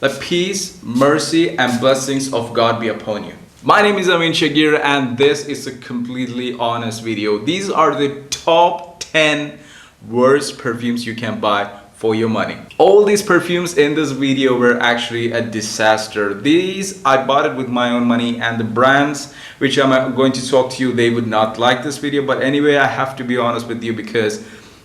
Let peace, mercy, and blessings of God be upon you. My name is Ameen Shageer, and this is a completely honest video. These are the top 10 worst perfumes you can buy for your money. All these perfumes in this video were actually a disaster. These I bought it with my own money, and the brands which I'm going to talk to you, they would not like this video. But anyway, I have to be honest with you because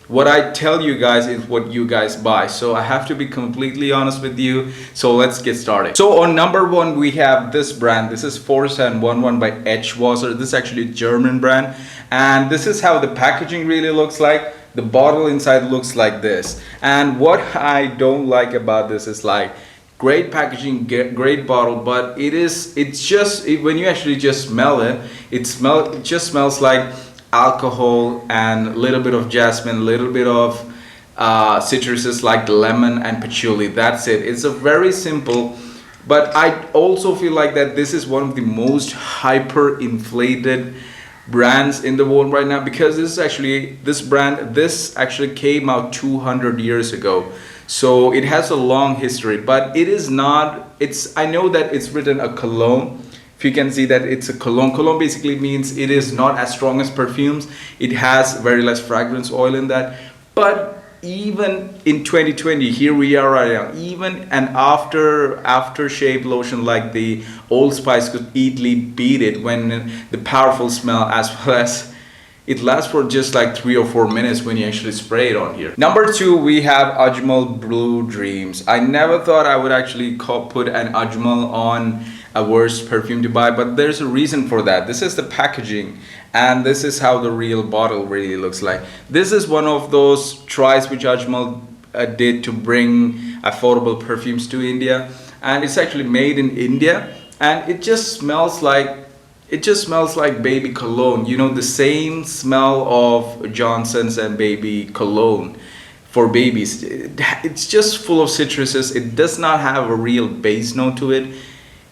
what I tell you guys is what you guys buy. So I have to be completely honest with you. So let's get started. So on number one, we have this brand. This is 4711 by Edgewater. This is actually a German brand. And this is how the packaging really looks like. The bottle inside looks like this. And what I don't like about this is like great packaging, great bottle, but when you actually just smell it, it just smells like alcohol and a little bit of jasmine, a little bit of citruses like lemon and patchouli. That's it. It's a very simple, but I also feel like that this is one of the most hyper inflated brands in the world right now, because this actually came out 200 years ago. So it has a long history, but it is not, I know that it's written a cologne. If you can see that it's a cologne. Cologne basically means it is not as strong as perfumes. It has very less fragrance oil in that. But even in 2020, here we are right now, even an aftershave lotion like the Old Spice could easily beat it when the powerful smell, as well as it lasts for just like 3 or 4 minutes when you actually spray it on here. Number two, we have Ajmal Blue Dreams. I never thought I would actually put an Ajmal on a worst perfume to buy, but there's a reason for that. This is the packaging, and this is how the real bottle really looks like. This is one of those tries which Ajmal did to bring affordable perfumes to India, and it's actually made in India, and it just smells like baby cologne. You know, the same smell of Johnson's and baby cologne for babies. It's just full of citruses. It does not have a real base note to it.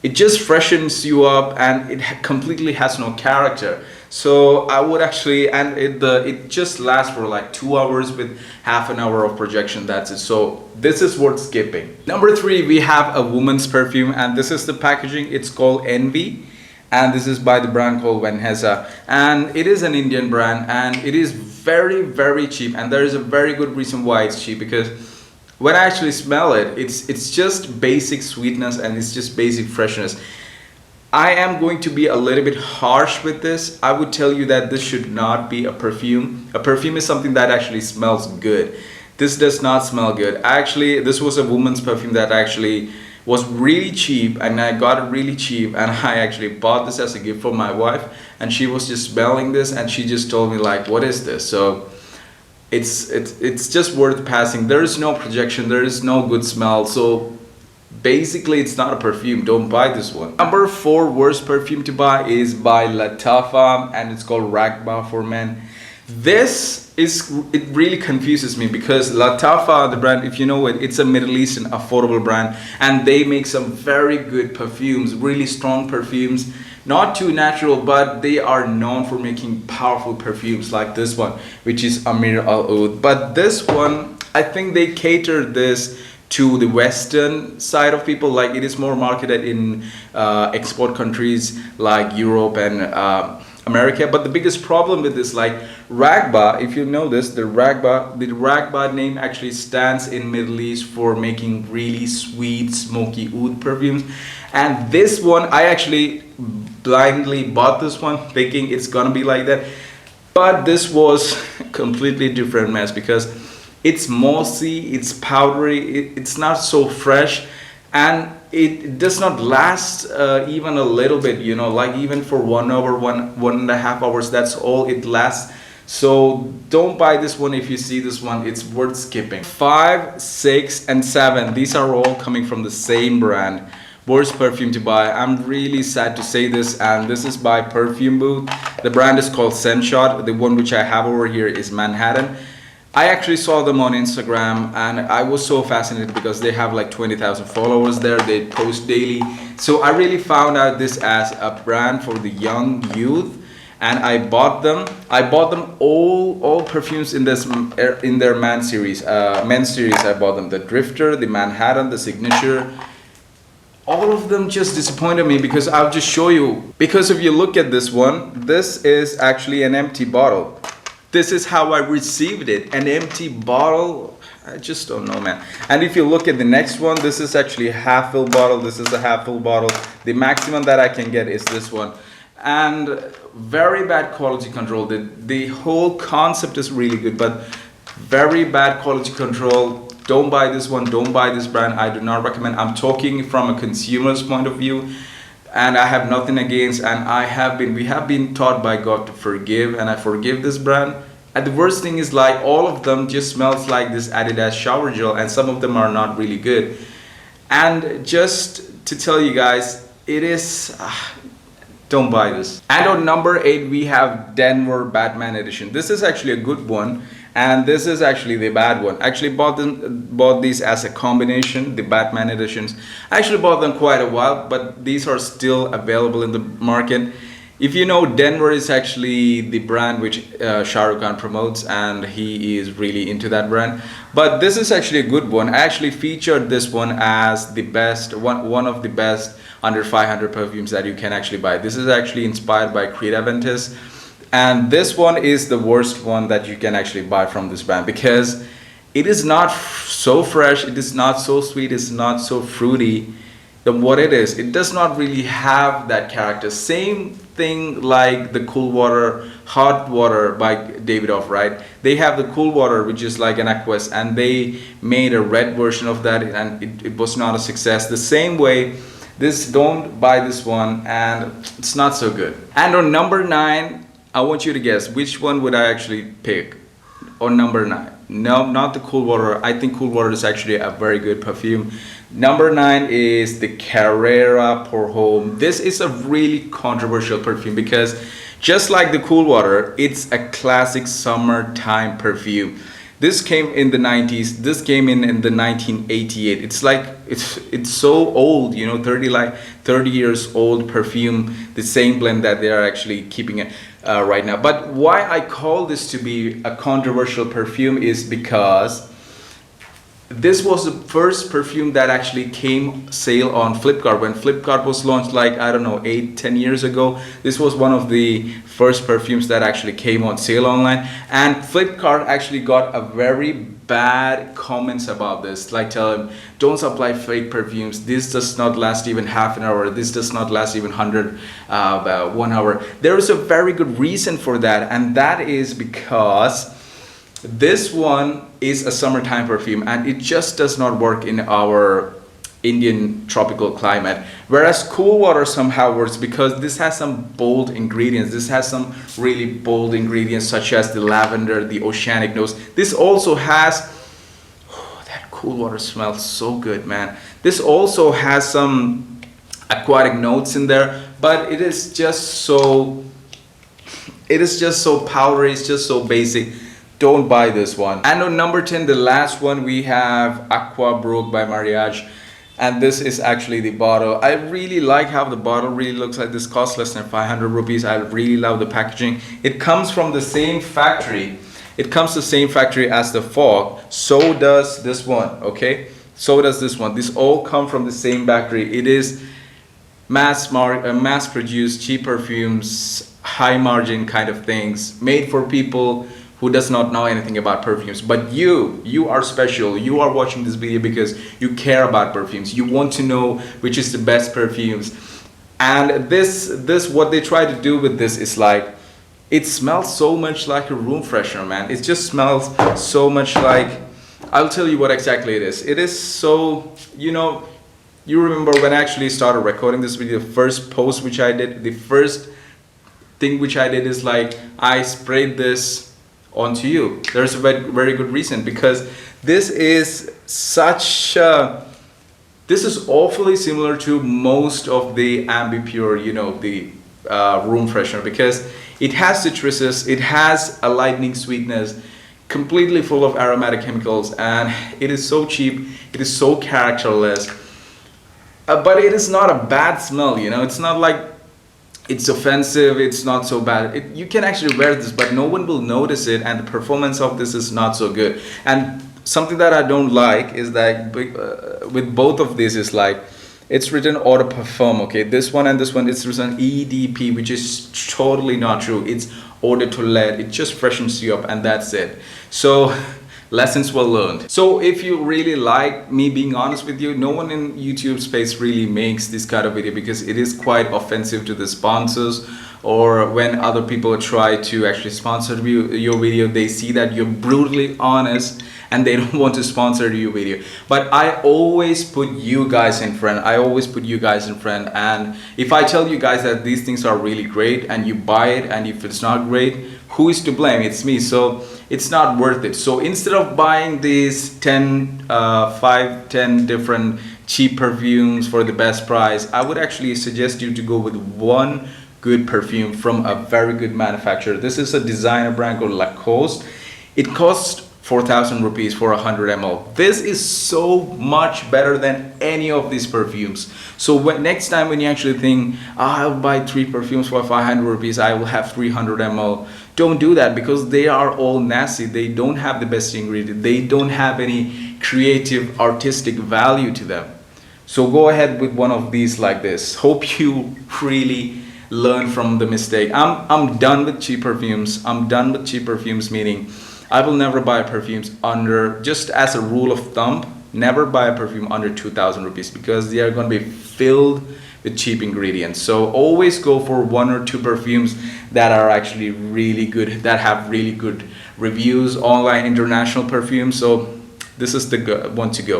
It just freshens you up, and it completely has no character. So I would actually, and it just lasts for like 2 hours with half an hour of projection. That's it. So this is worth skipping. Number three, we have a woman's perfume, and this is the packaging. It's called Envy, and this is by the brand called Vanessa, and it is an Indian brand, and it is very, very cheap. And there is a very good reason why it's cheap, because when I actually smell it, it's just basic sweetness, and it's just basic freshness. I am going to be a little bit harsh with this. I would tell you that this should not be a perfume. A perfume is something that actually smells good. This does not smell good. Actually, this was a woman's perfume that actually was really cheap, and I got it really cheap, and I actually bought this as a gift for my wife, and she was just smelling this, and she just told me like, what is this? So it's just worth passing. There is no projection, there is no good smell, so basically it's not a perfume. Don't buy this one. Number four worst perfume to buy is by Latafa, and it's called Ragba for men. It really confuses me, because Latafa, the brand, if you know it, it's a Middle Eastern affordable brand, and they make some very good perfumes, really strong perfumes. Not too natural, but they are known for making powerful perfumes like this one, which is Amir Al Oud. But this one, I think they catered this to the Western side of people. Like, it is more marketed in export countries like Europe and America. But the biggest problem with this, like Ragba, if you know this, the Ragba name actually stands in Middle East for making really sweet, smoky oud perfumes. And this one, I actually blindly bought this one thinking it's gonna be like that, but this was completely different mess, because it's mossy, it's powdery, it's not so fresh, and it does not last even a little bit, you know, like even for 1 hour, one and a half hours, that's all it lasts. So don't buy this one. If you see this one, it's worth skipping. 5, 6, and 7, these are all coming from the same brand. Worst perfume to buy. I'm really sad to say this, and this is by Perfume Booth. The brand is called Scent Shot. The one which I have over here is Manhattan. I actually saw them on Instagram, and I was so fascinated because they have like 20,000 followers there. They post daily. So I really found out this as a brand for the young youth, and I bought them. I bought them all perfumes in their men's series. I bought them the Drifter, the Manhattan, the Signature. all of them just disappointed me because I'll just show you. Because if you look at this one, this is actually an empty bottle. This is how I received it, an empty bottle. I just don't know, man. And if you look at the next one, this is actually a half-fill bottle. This is a half-fill bottle. The maximum that I can get is this one. And very bad quality control. The whole concept is really good, but very bad quality control. Don't buy this one. Don't buy this brand. I do not recommend. I'm talking from a consumer's point of view, and I have nothing against. And we have been taught by God to forgive, and I forgive this brand. And the worst thing is, like, all of them just smells like this Adidas shower gel, and some of them are not really good. And just to tell you guys, it is don't buy this. And on number 8 we have Denver Batman edition. This is actually a good one, and this is actually the bad one. I actually bought these as a combination, the Batman editions. I actually bought them quite a while, but these are still available in the market. If you know, Denver is actually the brand which Shah Rukh Khan promotes, and he is really into that brand. But this is actually a good one. I actually featured this one as the best, one of the best under 500 perfumes that you can actually buy. This is actually inspired by Creed Aventus, and this one is the worst one that you can actually buy from this brand because it is not so fresh, it is not so sweet, it's not so fruity than what it is. It does not really have that character. Same thing like the Cool Water, Hot Water by Davidoff, right? They have the Cool Water, which is like an Aquas, and they made a red version of that, and it was not a success. The same way, this, don't buy this one, and it's not so good. And on number 9, I want you to guess which one would I actually pick on number 9. No, not the Cool Water. I think Cool Water is actually a very good perfume. Number 9 is the Carrera Pour Homme. This is a really controversial perfume because just like the Cool Water, it's a classic summertime perfume. This came in the 90s. This came in the 1988. It's like it's so old, you know, 30 years old perfume. The same blend that they are actually keeping it right now. But why I call this to be a controversial perfume is because this was the first perfume that actually came sale on Flipkart. When Flipkart was launched, like, I don't know, 8-10 years ago, this was one of the first perfumes that actually came on sale online. And Flipkart actually got a very bad comments about this, like telling them, don't supply fake perfumes, this does not last even half an hour, this does not last even 1 hour. There is a very good reason for that, and that is because this one is a summertime perfume and it just does not work in our Indian tropical climate, whereas Cool Water somehow works because this has some bold ingredients. This has some really bold ingredients such as the lavender, the oceanic notes. This also has, that Cool Water smells so good, man. This also has some aquatic notes in there, but it is just so powdery, it's just so basic. Don't buy this one. And on number 10, the last one, we have Aqua Break by Mariage. And this is actually the bottle. I really like how the bottle really looks like. This costs less than 500 rupees. I really love the packaging. It comes from the same factory. It comes the same factory as the Fog. So does this one, okay? So does this one. This all come from the same factory. It is mass produced, cheap perfumes, high margin kind of things, made for people who does not know anything about perfumes. But you are special. You are watching this video because you care about perfumes. You want to know which is the best perfumes. And this what they try to do with this is like, it smells so much like a room freshener, man. It just smells so much like, I'll tell you what exactly it is. It is so, you know, you remember when I actually started recording this video, the first post which I did, the first thing which I did is like, I sprayed this onto you. There's a very good reason, because this is this is awfully similar to most of the Ambipure, you know, the room freshener, because it has citruses, it has a lightning sweetness, completely full of aromatic chemicals, and it is so cheap, it is so characterless, but it is not a bad smell, you know. It's not like it's offensive, it's not so bad. You can actually wear this, but no one will notice it, and the performance of this is not so good. And something that I don't like is that with both of these is like, it's written eau de parfum. Okay, this one and this one, it's written EDP, which is totally not true. It's eau de toilette. It just freshens you up, and that's it. So lessons well learned. So if you really like me being honest with you, no one in YouTube space really makes this kind of video because it is quite offensive to the sponsors, or when other people try to actually sponsor your video, they see that you're brutally honest and they don't want to sponsor your video. But I always put you guys in front. I always put you guys in front. And if I tell you guys that these things are really great and you buy it, and if it's not great, who is to blame? It's me. So it's not worth it. So instead of buying these 10 different cheap perfumes for the best price, I would actually suggest you to go with one good perfume from a very good manufacturer. This is a designer brand called Lacoste. It costs 4,000 rupees for 100 ml. This is so much better than any of these perfumes. So next time when you actually think, I'll buy 3 perfumes for 500 rupees, I will have 300 ml. Don't do that, because they are all nasty. They don't have the best ingredient. They don't have any creative, artistic value to them. So go ahead with one of these like this. Hope you really learn from the mistake. I'm done with cheap perfumes. I'm done with cheap perfumes, meaning I will never buy perfumes under, just as a rule of thumb, never buy a perfume under 2,000 rupees, because they are going to be filled with cheap ingredients. So always go for 1 or 2 perfumes that are actually really good, that have really good reviews, online international perfumes. So this is the one to go.